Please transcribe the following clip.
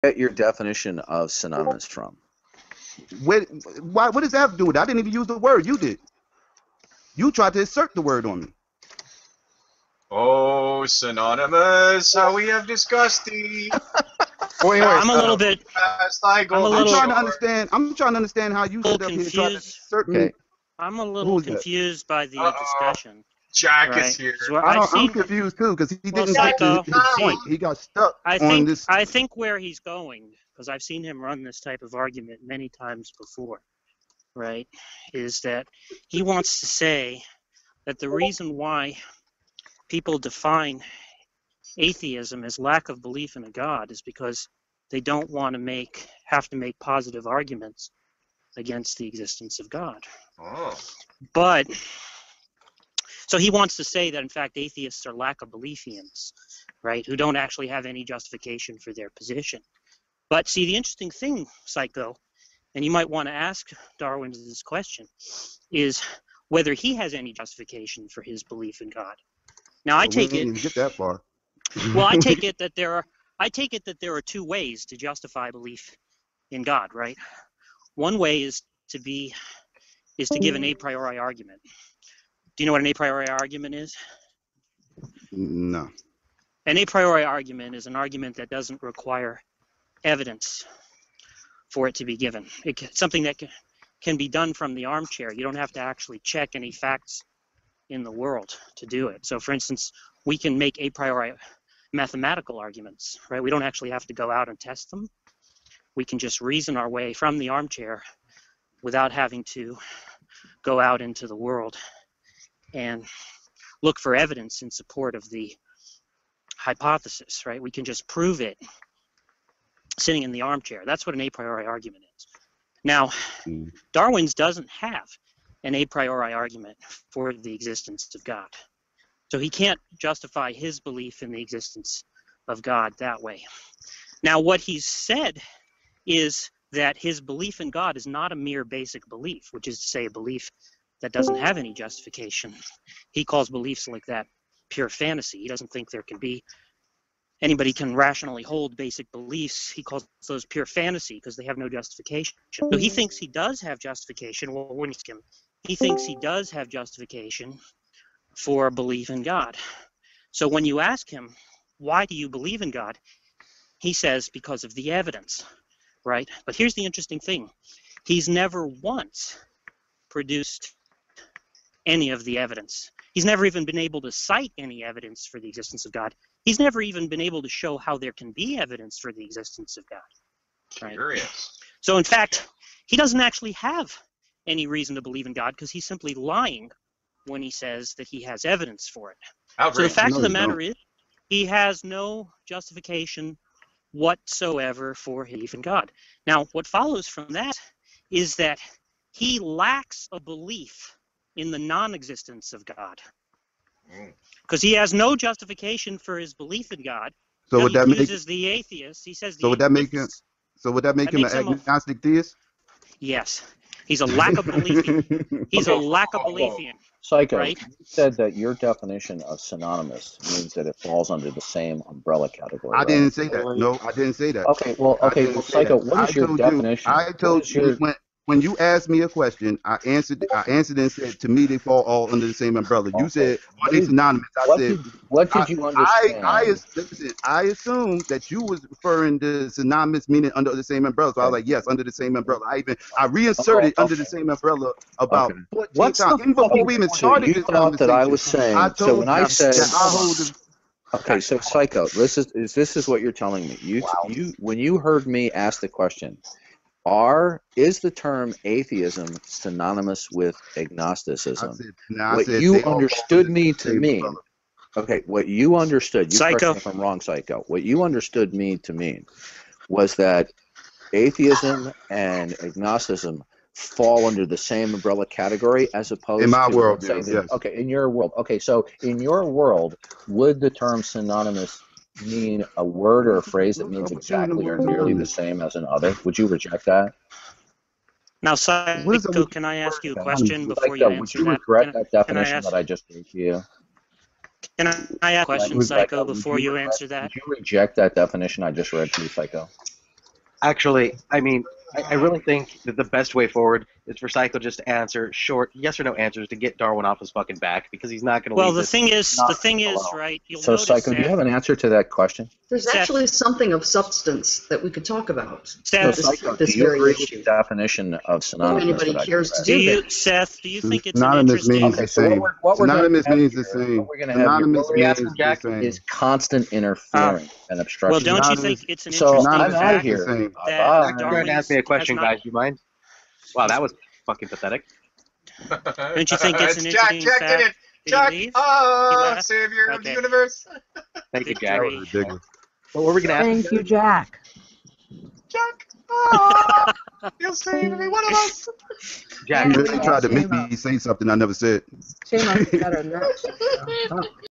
get your definition of synonymous from? What does that have to do with it? I didn't even use the word. You did. You tried to insert the word on me. Oh, synonymous, how we have discussed the... Wait, I'm a little bit. I'm trying to understand. I'm trying to understand how you sit up here and try to insert me. I'm a little confused by the discussion. Jack is here. So I'm confused too because he didn't get to his point. He got stuck on this. I think where he's going, because I've seen him run this type of argument many times before, right, is that he wants to say that the reason why people define atheism as lack of belief in a God is because they don't want to have to make positive arguments against the existence of God. Oh. But so he wants to say that in fact atheists are lack of beliefians, right, who don't actually have any justification for their position. But see, the interesting thing, Syko, and you might want to ask Darwin this question, is whether he has any justification for his belief in God. Now I take it. Get that far. Well, I take it that there are two ways to justify belief in God, right? One way is to give an a priori argument. Do you know what an a priori argument is? No. An a priori argument is an argument that doesn't require evidence for it to be given. It's something that can be done from the armchair. You don't have to actually check any facts in the world to do it. So, for instance, we can make a priori mathematical arguments, right? We don't actually have to go out and test them. We can just reason our way from the armchair without having to go out into the world and look for evidence in support of the hypothesis, right? We can just prove it sitting in the armchair. That's what an a priori argument is. Now, Darwin's doesn't have an a priori argument for the existence of God. So he can't justify his belief in the existence of God that way. Now, what he's said is that his belief in God is not a mere basic belief, which is to say a belief that doesn't have any justification. He calls beliefs like that pure fantasy. He doesn't think there can be anybody can rationally hold basic beliefs. He calls those pure fantasy because they have no justification. So he thinks he does have justification. Well, when he thinks he does have justification for a belief in God. So when you ask him, why do you believe in God? He says, because of the evidence, right? But here's the interesting thing. He's never once produced any of the evidence. He's never even been able to cite any evidence for the existence of God. He's never even been able to show how there can be evidence for the existence of God. Right? Curious. So in fact, he doesn't actually have any reason to believe in God because he's simply lying when he says that he has evidence for it. So the fact of the matter is, he has no justification whatsoever for his belief in God. Now, what follows from that is that he lacks a belief in the non-existence of God. Because he has no justification for his belief in God. So would that make the atheist? He says. So would that make him? So would that make him an agnostic theist? Yes, he's a lack of belief. He's a lack of belief in. Syko, right? You said that your definition of synonymous means that it falls under the same umbrella category. I didn't say that. No, I didn't say that. Okay, well, Syko, what is your definition? I told you when you asked me a question, I answered and said to me they fall all under the same umbrella. You said are they synonymous? What did you understand? I assumed that you was referring to synonymous meaning under the same umbrella. So I was like, yes, under the same umbrella. I reinserted under the same umbrella about 14 times. Even before we even started this conversation, that I was saying. So when I said okay, so Syko, this is what you're telling me. You when you heard me ask the question, is the term atheism synonymous with agnosticism? What you understood me to mean. Okay, what you understood. You correct me if I'm wrong, Syko. What you understood me to mean was that atheism and agnosticism fall under the same umbrella category as opposed to in my world. Yes. Okay, in your world. Okay, so in your world, would the term synonymous mean a word or a phrase that means exactly or nearly the same as another? Would you reject that? Now, Syko, can I ask you a question before you answer that? Would you regret that definition that I just gave to you? Can I ask a question, Syko, before you answer that? Would you reject that definition I just read to you, Syko? Actually, I mean, I really think that the best way forward is for Syko just to answer short yes or no answers to get Darwin off his fucking back, because he's not going to. Well, the thing is, right? You'll so, notice Syko, do you have an answer to that question? There's actually something of substance that we could talk about. So, Syko, do you agree with the definition of synonymous? Anybody cares to do you, Seth? Do you think it's synonymous means the same? Synonymous means the same. Synonymous means the same. Is constant interference and obstruction. Well, don't you think it's an so interesting I'm out of here. You're going to ask me a question, guys. Do you mind? Wow, that was fucking pathetic. Don't you think it's an interesting Jack fact? did it. Jack, savior of the universe. Thank you, Jack. What were we going to ask? Thank you, Jack. Jack, you'll save me, one of us. Jack, you really tried to make me say something I never said. Shame on you better than that.